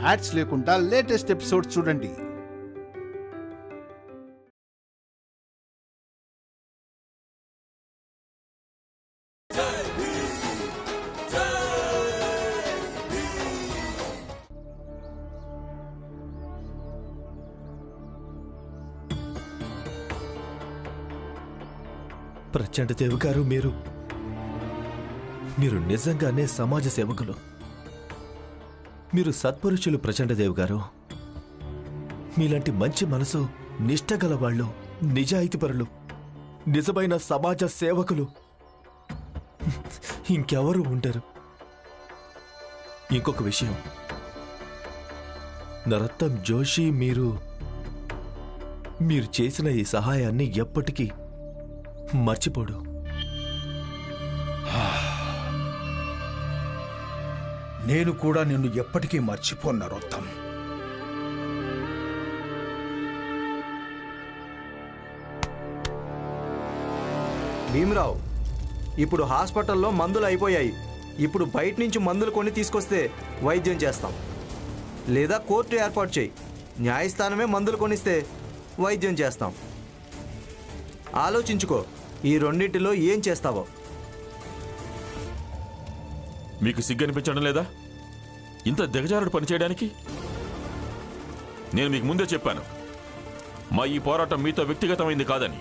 Ads లేకుండా latest episodes చూడండి. ప్రచండ దేవ్ గారు, మీరు నిజంగానే సమాజ సేవకులు. మీరు సత్పురుషులు ప్రచండ దేవ్ గారు. మీలాంటి మంచి మనసు, నిష్ఠగల వాళ్ళు, నిజాయితీపరులు, నిజమైన సమాజ సేవకులు ఇంకెవరు ఉండరు. ఇంకొక విషయం, నరోత్తమ్ జోషి మీరు చేసిన ఈ సహాయాన్ని ఎప్పటికీ మర్చిపోడు. నేను కూడా నిన్ను ఎప్పటికీ మర్చిపోను నరోత్తమ్. భీమరావు, ఇప్పుడు హాస్పిటల్లో మందులు అయిపోయాయి. ఇప్పుడు బయట నుంచి మందులు కొని తీసుకొస్తే వైద్యం చేస్తాం, లేదా కోర్టు ఏర్పాటు చేయి. న్యాయస్థానమే మందులు కొనిస్తే వైద్యం చేస్తాం. ఆలోచించుకో, ఈ రెండింటిలో ఏం చేస్తావో. మీకు సిగ్గనిపించడం లేదా ఇంత దిగజారుడు పనిచేయడానికి? నేను మీకు ముందే చెప్పాను, మా ఈ పోరాటం మీతో వ్యక్తిగతమైంది కాదని.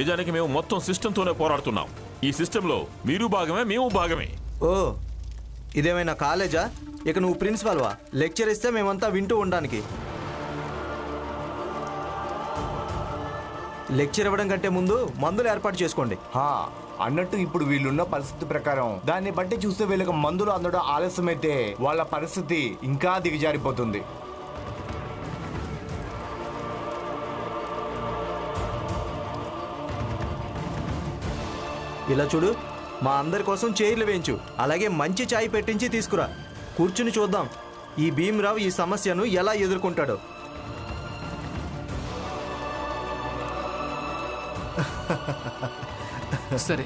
నిజానికి మేము మొత్తం సిస్టంతోనే పోరాడుతున్నాం. ఈ సిస్టంలో మీరు భాగమే, మేము భాగమే. ఓ, ఇదేమైనా కాలేజా? ఇక నువ్వు ప్రిన్సిపాల్వా? లెక్చర్ ఇస్తే మేమంతా వింటూ ఉండడానికి. లెక్చర్ ఇవ్వడం కంటే ముందు మందులు ఏర్పాటు చేసుకోండి. అన్నట్టు ఇప్పుడు వీళ్ళున్న పరిస్థితి ప్రకారం దాన్ని బట్టి చూస్తే వీళ్ళకి మందులు అందడం ఆలస్యమైతే వాళ్ళ పరిస్థితి ఇంకా దిగజారిపోతుంది. ఇలా చూడు, మా అందరి కోసం చైర్లు వేయించు, అలాగే మంచి చాయ్ పెట్టించి తీసుకురా. కూర్చుని చూద్దాం ఈ భీమరావు ఈ సమస్యను ఎలా ఎదుర్కొంటాడో. సరే,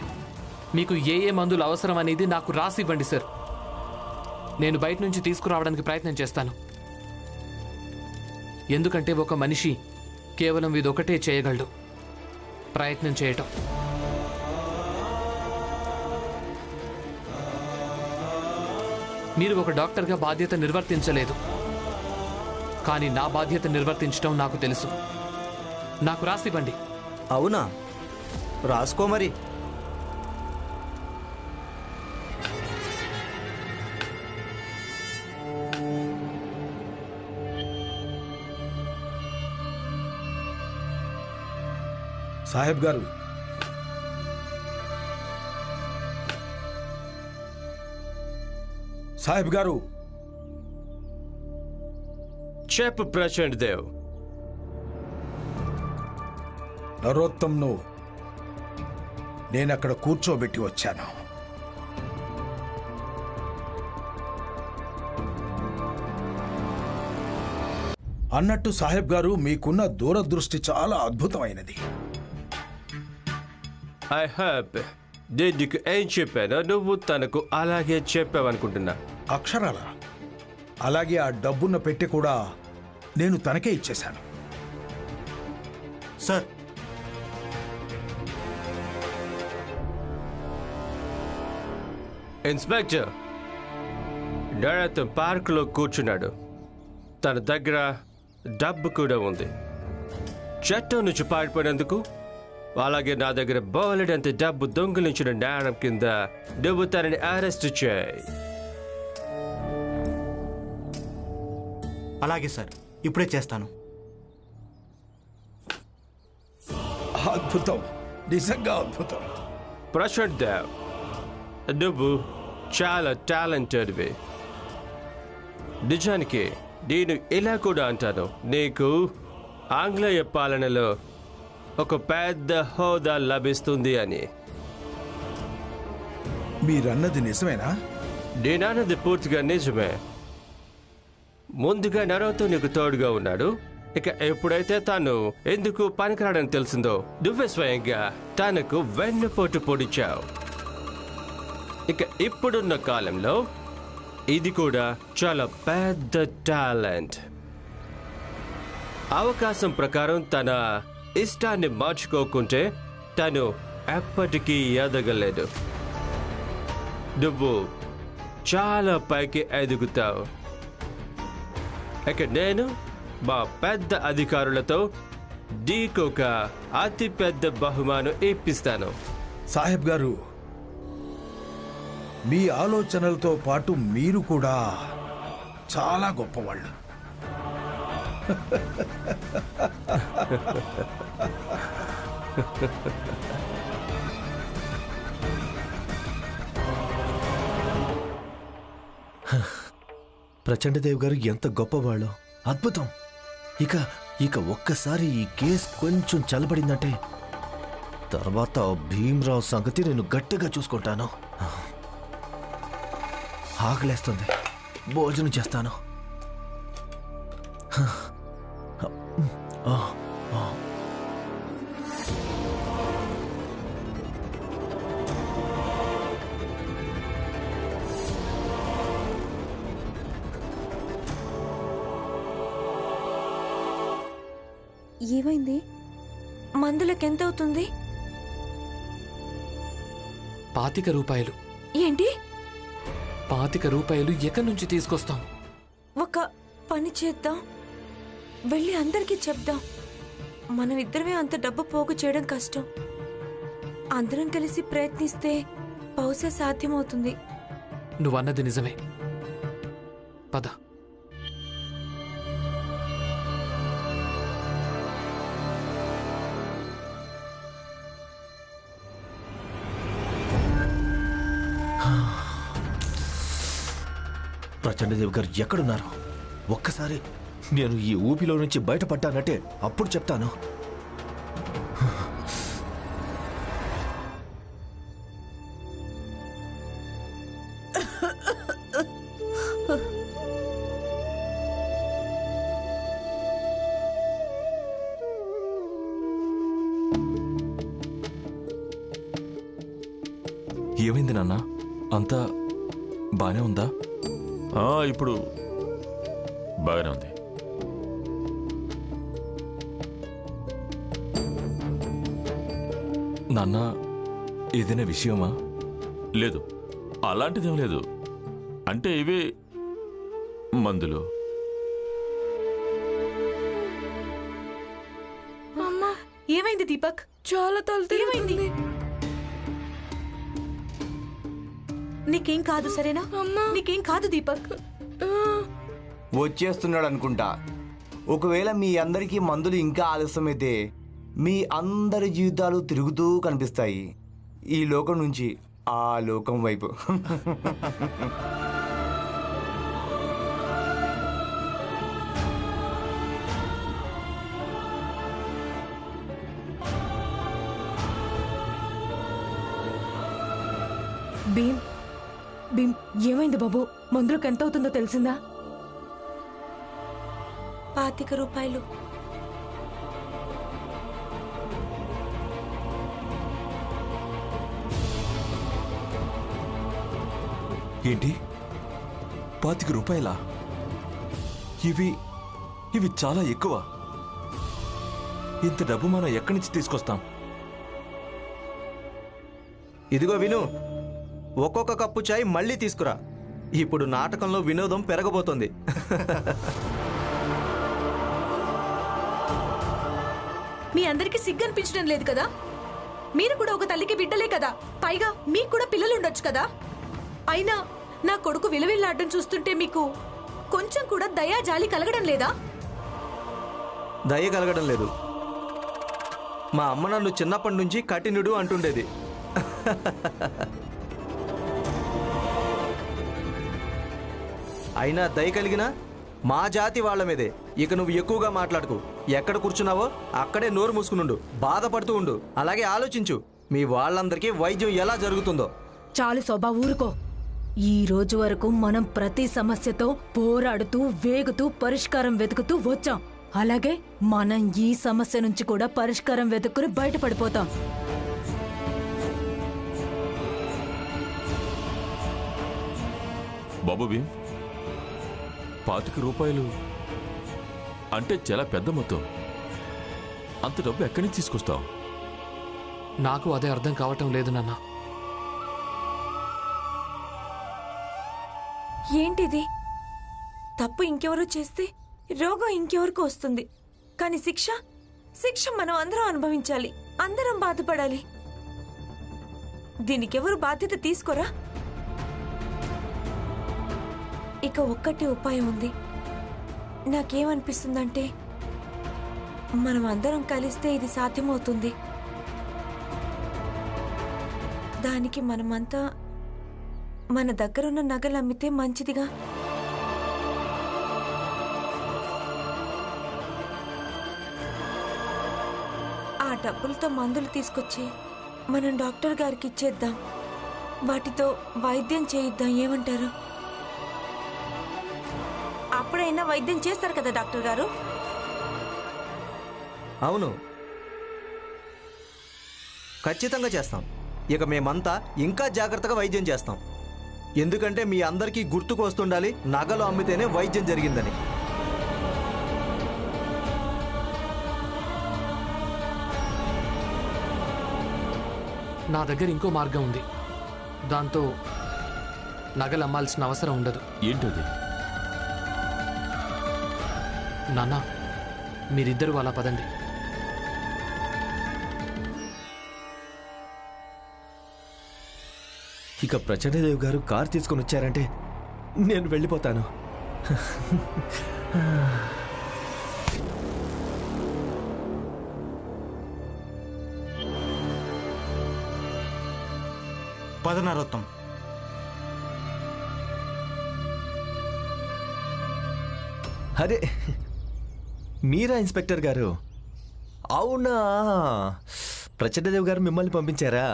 మీకు ఏ మందులు అవసరం అనేది నాకు రాసి ఇవ్వండి సార్. నేను బయట నుంచి తీసుకురావడానికి ప్రయత్నం చేస్తాను. ఎందుకంటే ఒక మనిషి కేవలం ఇదొకటే చేయగలడు, ప్రయత్నం చేయటం. మీరు ఒక డాక్టర్గా బాధ్యత నిర్వర్తించలేదు, కానీ నా బాధ్యత నిర్వర్తించడం నాకు తెలుసు. నాకు రాసి ఇవ్వండి. అవునా? రాసుకో మరి. సాహెబ్ గారు, సాహెబ్ గారు. చెప్పు ప్రచండ్ దేవ్. నరోత్తమ్ను నేనక్కడ కూర్చోబెట్టి వచ్చాను. అన్నట్టు సాహెబ్ గారు, మీకున్న దూరదృష్టి చాలా అద్భుతమైనది. ఐ హాప్ నీకు ఏం చెప్పానో నువ్వు తనకు అలాగే చెప్పావనుకుంటున్నా. అక్షరాల అలాగే ఆ డబ్బున్న పెట్టి కూడా నేను తనకే ఇచ్చేశాను. సార్, ఇన్స్పెక్టర్, నరోత్తమ్ పార్కులో కూర్చున్నాడు. తన దగ్గర డబ్బు కూడా ఉంది. చట్టం నుంచి పారిపోయినందుకు, అలాగే నా దగ్గర బోలెడంత డబ్బు దొంగిలించిన నేరం కింద నువ్వు తనని అరెస్ట్ చేయి. అలాగే సార్, ఇప్పుడే చేస్తాను. అద్భుతం, నిజంగా అద్భుతం. ప్రశాంత్ దేవ్, నువ్వు చాలా టాలెంటెడ్వి. నిజానికి నేను ఇలా కూడా అంటాను, నీకు ఆంగ్లేయ పాలనలో ఒక పెద్ద హోదా లభిస్తుంది అని. మీరన్నది నిజమేనా? నేనన్నది పూర్తిగా నిజమే. ముందుగా నరోతో నీకు తోడుగా ఉన్నాడు. ఇక ఎప్పుడైతే తాను ఎందుకు పనికిరాడని తెలిసిందో నువ్వే స్వయంగా తనకు వెన్నుపోటు పొడిచావు. ఇక ఇప్పుడున్న కాలంలో ఇది కూడా చాలా పెద్ద టాలెంట్. అవకాశం ప్రకారం తన ఇష్టాన్ని మార్చుకోకుంటే తను ఎప్పటికీ ఎదగలేదు. నువ్వు చాలా పైకి ఎదుగుతావు. ఇక నేను మా పెద్ద అధికారులతో నీకొక అతి పెద్ద బహుమానం ఇప్పిస్తాను. సాహెబ్ గారు, మీ ఆలోచనలతో పాటు మీరు కూడా చాలా గొప్పవాళ్ళు. ప్రచండదేవ్ గారు ఎంత గొప్పవాళ్ళో. అద్భుతం. ఇక ఇక ఒక్కసారి ఈ కేసు కొంచెం చల్లబడిందంటే తర్వాత భీమ్రావు సంగతి నేను గట్టిగా చూసుకుంటాను. ఆకలేస్తుంది, భోజనం చేస్తాను. ఏమైంది? మందులకు ఎంత అవుతుంది? 25 రూపాయలు. ఏంటి? 25 రూపాయలు ఎక్కడి నుంచి తీసుకొస్తాం? ఒక పని చేద్దాం, వెళ్ళి అందరికీ చెప్దాం. మనం ఇద్దరమే అంత డబ్బు పోగు చేయడం కష్టం. అందరం కలిసి ప్రయత్నిస్తే బహుశా సాధ్యమవుతుంది. నువ్వన్నది నిజమే. పద. ప్రచండదేవ్ గారు ఎక్కడున్నారు? ఒక్కసారి నేను ఈ ఊపిలో నుంచి బయటపడ్డానంటే అప్పుడు చెప్తాను. ఏమైంది నాన్న? అంతా బానే ఉందా? ఇప్పుడు బాగానే ఉంది. నాన్న, ఏదైనా విషయమా? లేదు, అలాంటిదేం లేదు. అంటే ఇవే మందులు. ఏమైంది దీపక్? చాలా తలెమైంది. నీకేం కాదు, సరేనా? నీకేం కాదు దీపక్. వచ్చేస్తున్నాడు అనుకుంటా. ఒకవేళ మీ అందరికీ మందులు ఇంకా ఆలస్యమైతే మీ అందరి జీవితాలు తిరుగుతూ కనిపిస్తాయి, ఈ లోకం నుంచి ఆ లోకం వైపు. భీమ్, భీమ్, ఏమైంది బాబు? మందులకు ఎంత అవుతుందో తెలిసిందా? 25 రూపాయలు. ఏంటి, 25 రూపాయలా? ఇవి చాలా ఎక్కువ. ఇంత డబ్బు మనం ఎక్కడి నుంచి తీసుకొస్తాం? ఇదిగో విను, ఒక్కొక్క కప్పు చాయ్ మళ్ళీ తీసుకురా. ఇప్పుడు నాటకంలో వినోదం పెరగబోతోంది. మీ అందరికీ సిగ్గు అనిపించడం లేదు కదా? మీరు కూడా ఒక తల్లికి బిడ్డలే కదా, పైగా మీకు కూడా పిల్లలు ఉండొచ్చు కదా. అయినా నా కొడుకు విలువిల్లాడడం చూస్తుంటే మీకు కొంచెం కూడా దయా జాలి కలగడం లేదా? దయ కలగడం లేదు. మా అమ్మ నన్ను చిన్నప్పటి నుంచి కఠినుడు అంటుండేది. అయినా దయ కలిగినా మా జాతి వాళ్ళ మీదే. ఇక నువ్వు ఎక్కువగా మాట్లాడుకు. ఎక్కడ కూర్చున్నావో అక్కడే నోరు మూసుకునుండు. బాధపడుతూ ఉండు. అలాగే ఆలోచించు, మీ వాళ్ళందరికీ వైద్యం ఎలా జరుగుతుందో. చాలు శోభా, ఊరుకో. ఈ రోజు వరకు మనం ప్రతి సమస్యతో పోరాడుతూ వేగుతూ పరిష్కారం వెతుకుతూ వచ్చాం. అలాగే మనం ఈ సమస్య నుంచి కూడా పరిష్కారం వెతుక్కుని బయటపడిపోతాం. బాబు భీమ్, 25 రూపాయలు అంటే చాలా పెద్ద మొత్తం. అంత డబ్బు ఎక్కడి నుంచి తీసుకొస్తావు? నాకు అదే అర్థం కావటం లేదు నాన్న. ఏంటిది? తప్పు ఇంకెవరో చేస్తే రోగం ఇంకెవరికో వస్తుంది, కానీ శిక్ష మనం అందరం అనుభవించాలి, అందరం బాధపడాలి. దీనికెవరు బాధ్యత తీసుకోరా? ఇక ఒక్కటి ఉపాయం ఉంది. నాకేమనిపిస్తుందంటే మనం అందరం కలిస్తే ఇది సాధ్యమవుతుంది. దానికి మనమంతా మన దగ్గరున్న నగలు అమ్మితే మంచిదిగా. ఆ డబ్బులతో మందులు తీసుకొచ్చి మనం డాక్టర్ గారికి ఇచ్చేద్దాం. వాటితో వైద్యం చేయిద్దాం. ఏమంటారు? అప్పుడైనా వైద్యం చేస్తారు కదా డాక్టర్ గారు? అవును, ఖచ్చితంగా చేస్తాం. ఇక మేమంతా ఇంకా జాగ్రత్తగా వైద్యం చేస్తాం. ఎందుకంటే మీ అందరికీ గుర్తుకు వస్తుండాలి, నగలు అమ్మితేనే వైద్యం జరిగిందని. నా దగ్గర ఇంకో మార్గం ఉంది. దాంతో నగలు అమ్మాల్సిన అవసరం ఉండదు. ఏంటది? నాన్న, మీరిద్దరూ అలా పదండి. ఇక ప్రచండదేవ్ గారు కార్ తీసుకొని వచ్చారంటే నేను వెళ్ళిపోతాను. పదనారోత్తం. అరే, మీరా ఇన్స్పెక్టర్ గారు? అవునా, ప్రచండదేవ్ గారు మిమ్మల్ని పంపించారా?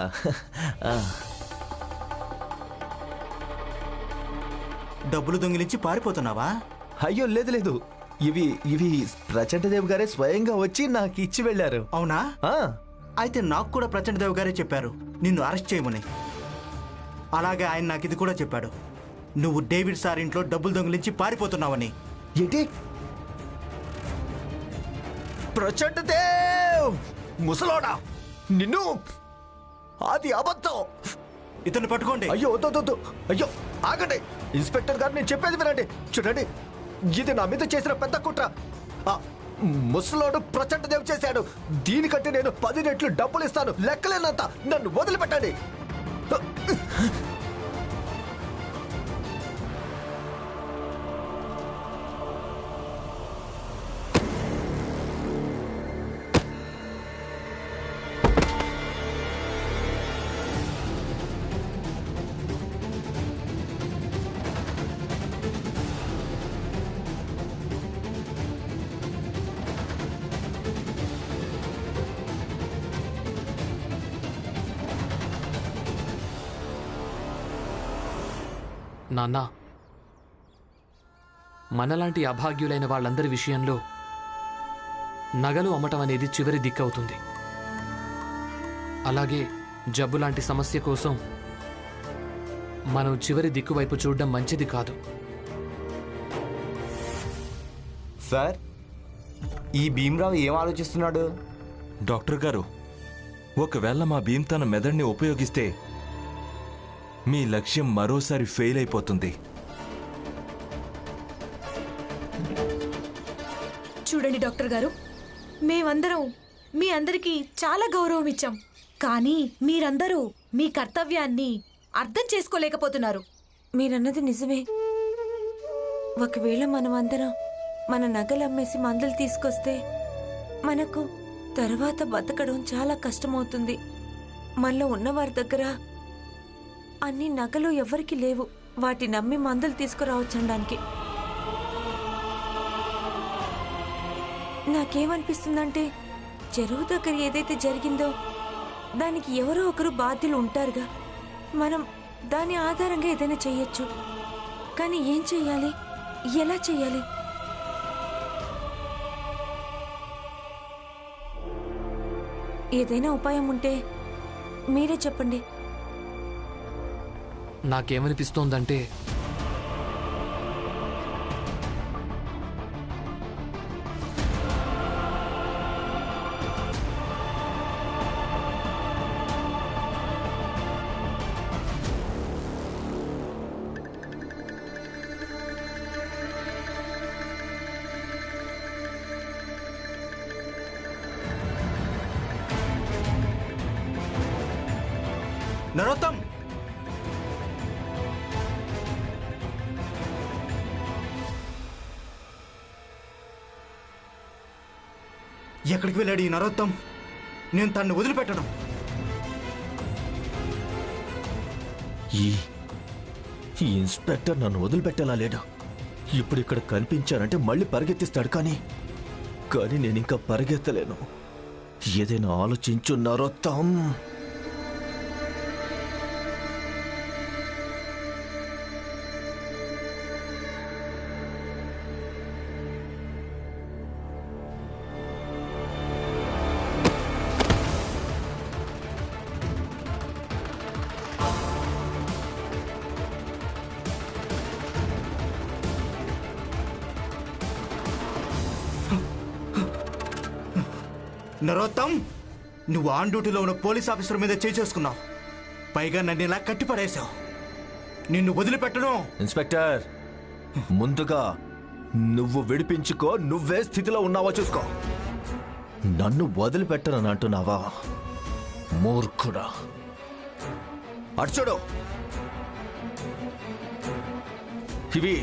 డబ్బులు దొంగిలించి పారిపోతున్నావా? అయ్యో లేదు లేదు, ఇవి ప్రచండదేవ్ గారే స్వయంగా వచ్చి నాకు ఇచ్చి వెళ్ళారు. అవునా? అయితే నాకు కూడా ప్రచండదేవ్ గారే చెప్పారు నిన్ను అరెస్ట్ చేయమని. అలాగే ఆయన నాకు ఇది కూడా చెప్పాడు, నువ్వు డేవిడ్ సార్ ఇంట్లో డబ్బులు దొంగిలించి పారిపోతున్నావని. ఏంటి? ప్రచండదేవ్ ముసలోడా, నిన్ను! అది అబద్ధం. ఇతను పట్టుకోండి. అయ్యో వద్దు, అయ్యో ఆగండి ఇన్స్పెక్టర్ గారు, నేను చెప్పేది వినండి. చూడండి, ఇది నా మీద చేసిన పెద్ద కుట్ర. ముసలోడు ప్రచండదేవ్ చేశాడు. దీనికంటే నేను 10 రెట్లు డబ్బులు ఇస్తాను, లెక్కలేనంత. నన్ను వదిలిపెట్టండి. నాన్న, మనలాంటి అభాగ్యులైన వాళ్ళందరి విషయంలో నగలు అమ్మటం అనేది చివరి దిక్కవుతుంది. అలాగే జబ్బు లాంటి సమస్య కోసం మనం చివరి దిక్కు వైపు చూడడం మంచిది కాదు. సార్, ఈ భీమ్రావు ఏం ఆలోచిస్తున్నాడు? డాక్టర్ గారు, ఒకవేళ మా భీమ్ తన మెదడుని ఉపయోగిస్తే మీ లక్ష్యం మరోసారి ఫెయిల్ అయిపోతుంది. చూడండి డాక్టర్ గారు, మేమందరం మీ అందరికీ చాలా గౌరవం ఇచ్చాం, కానీ మీరందరూ మీ కర్తవ్యాన్ని అర్థం చేసుకోలేకపోతున్నారు. మీరన్నది నిజమే. ఒకవేళ మనమందరం మన నగలు అమ్మేసి మందులు తీసుకొస్తే మనకు తర్వాత బతకడం చాలా కష్టమవుతుంది. మనలో ఉన్నవారి దగ్గర అన్ని నగలు ఎవరికి లేవు. వాటి నమ్మి మందులు తీసుకురావచ్చడానికి నాకేమనిపిస్తుందంటే, చెరువు దగ్గర ఏదైతే జరిగిందో దానికి ఎవరో ఒకరు బాధ్యులు ఉంటారుగా. మనం దాని ఆధారంగా ఏదైనా చెయ్యొచ్చు. కానీ ఏం చెయ్యాలి, ఎలా చెయ్యాలి? ఏదైనా ఉపాయం ఉంటే మీరే చెప్పండి. నాకేమనిపిస్తోందంటే నరోత్తం! ఎక్కడికి వెళ్ళాడు ఈ నరోత్తం? నేను తన్ని వదిలిపెట్టడం. ఈ ఇన్స్పెక్టర్ నన్ను వదిలిపెట్టేలా లేడు. ఇప్పుడు ఇక్కడ కనిపించానంటే మళ్ళీ పరిగెత్తిస్తాడు. కానీ నేను ఇంకా పరిగెత్తలేను. ఏదైనా ఆలోచించు నరోత్తం. నరోత్తం, నువ్వు ఆన్ డ్యూటీలో ఉన్న పోలీస్ ఆఫీసర్ మీద చేసుకున్నావు. పైగా నన్ను ఇలా కట్టిపడేశావు. నిన్ను వదిలిపెట్టను. ఇన్స్పెక్టర్, ముందుగా నువ్వు విడిపించుకో. నువ్వే స్థితిలో ఉన్నావో చూసుకో. నన్ను వదిలిపెట్టనని అంటున్నావా? మూర్ఖుడా! అటు చూడు. ఇవి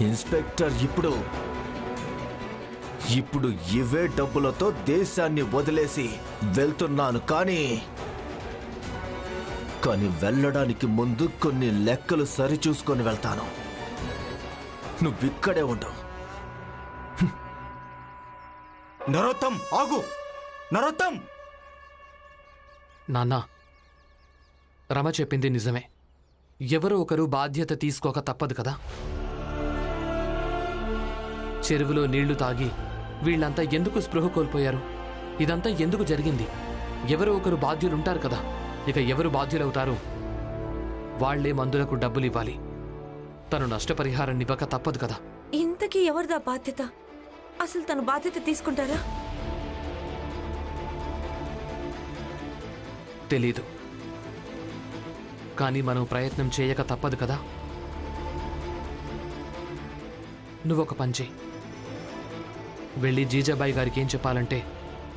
ఇన్స్పెక్టర్ ఇప్పుడు ఇవే డబ్బులతో దేశాన్ని వదిలేసి వెళ్తున్నాను. కానీ వెళ్ళడానికి ముందు కొన్ని లెక్కలు సరిచూసుకొని వెళ్తాను. నువ్విక్కడే ఉండవు. నరోత్తం, ఆగు! నరోత్తం! నాన్నా, రమ చెప్పింది నిజమే. ఎవరో ఒకరు బాధ్యత తీసుకోక తప్పదు కదా. చెరువులో నీళ్లు తాగి వీళ్ళంతా ఎందుకు స్పృహ కోల్పోయారు? ఇదంతా ఎందుకు జరిగింది? ఎవరో ఒకరు బాధ్యులుంటారు కదా. ఇక ఎవరు బాధ్యులవుతారు? వాళ్లే మందులకు డబ్బులు ఇవ్వాలి. తను నష్టపరిహారం ఇవ్వక తప్పదు కదా. ఇంతకీ ఎవరిదా బాధ్యత? అసలు తను బాధ్యత తీసుకుంటారా? తెలీదు. కానీ మనం ప్రయత్నం చేయక తప్పదు కదా. నువ్వొక పని చెయ్యి. వెళ్ళి జీజాబాయి గారికి ఏం చెప్పాలంటే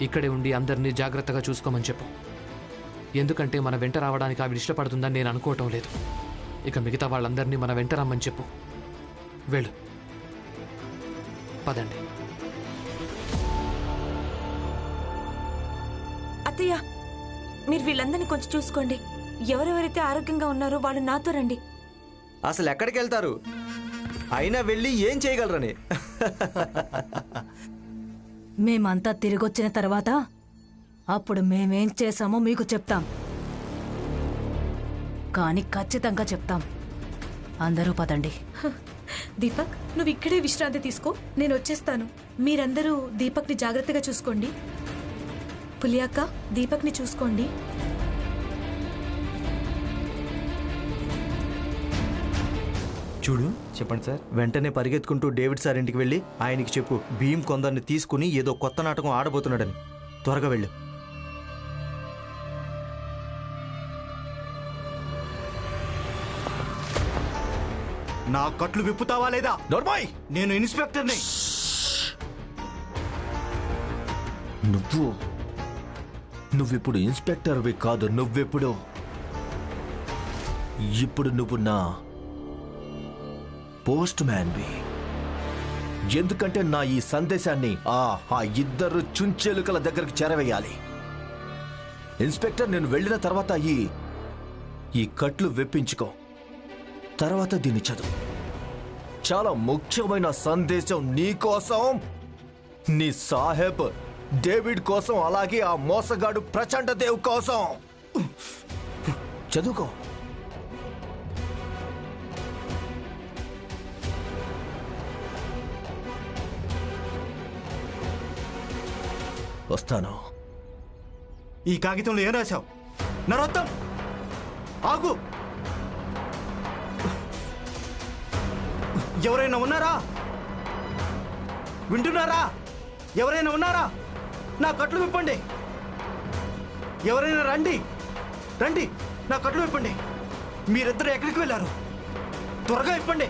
ఇక్కడే ఉండి అందరినీ జాగ్రత్తగా చూసుకోమని చెప్పు. ఎందుకంటే మన వెంట రావడానికి ఆవిడ ఇష్టపడుతుందని నేను అనుకోవటం లేదు. ఇక మిగతా వాళ్ళందరినీ మన వెంట రమ్మని చెప్పు. వెళ్ళు. పదండి. అత్తయ్య, మీరు వీళ్ళందరినీ కొంచెం చూసుకోండి. ఎవరెవరైతే ఆరోగ్యంగా ఉన్నారో వాళ్ళు నాతో రండి. అసలు ఎక్కడికి వెళ్తారు? అయినా వెళ్ళి ఏం చేయగలరని. మేమంతా తిరిగొచ్చిన తర్వాత అప్పుడు మేమేం చేశామో మీకు చెప్తాం. కానీ ఖచ్చితంగా చెప్తాం. అందరూ పదండి. దీపక్, నువ్వు ఇక్కడే విశ్రాంతి తీసుకో. నేను వచ్చేస్తాను. మీరందరూ దీపక్ని జాగ్రత్తగా చూసుకోండి. పులియాక్క, దీపక్ని చూసుకోండి. చూడు, చెప్పండి సార్. వెంటనే పరిగెత్తుకుంటూ డేవిడ్ సార్ ఇంటికి వెళ్ళి ఆయనకి చెప్పు, భీమ్ కొందరిని తీసుకుని ఏదో కొత్త నాటకం ఆడబోతున్నాడని. త్వరగా వెళ్ళు. నా కట్లు విప్పుతావా లేదా? నోర్మాయ్! నేను ఇన్స్పెక్టర్ని. నువ్విప్పుడు ఇన్స్పెక్టర్వి కాదు. ఇప్పుడు నువ్వు నా పోస్ట్ మ్యాన్వి. ఎందుకంటే నా ఈ సందేశాన్ని ఆ ఇద్దరు చుంచెలుకల దగ్గరికి చేరవేయాలి. ఇన్స్పెక్టర్, నేను వెళ్ళిన తర్వాత ఈ కట్లు వెప్పించుకో. తర్వాత దీన్ని చదువు. చాలా ముఖ్యమైన సందేశం నీకోసం, నీ సాహెబ్ డేవిడ్ కోసం, అలాగే ఆ మోసగాడు ప్రచండ దేవ్ కోసం. చదువుకో. వస్తాను. ఈ కాగితంలో ఏం రాశావు? నరోత్తం, ఆగు! ఎవరైనా ఉన్నారా? వింటున్నారా? ఎవరైనా ఉన్నారా? నా కట్లు విప్పండి. ఎవరైనా రండి, రండి, నా కట్లు విప్పండి. మీరిద్దరు ఎక్కడికి వెళ్ళారు? త్వరగా విప్పండి.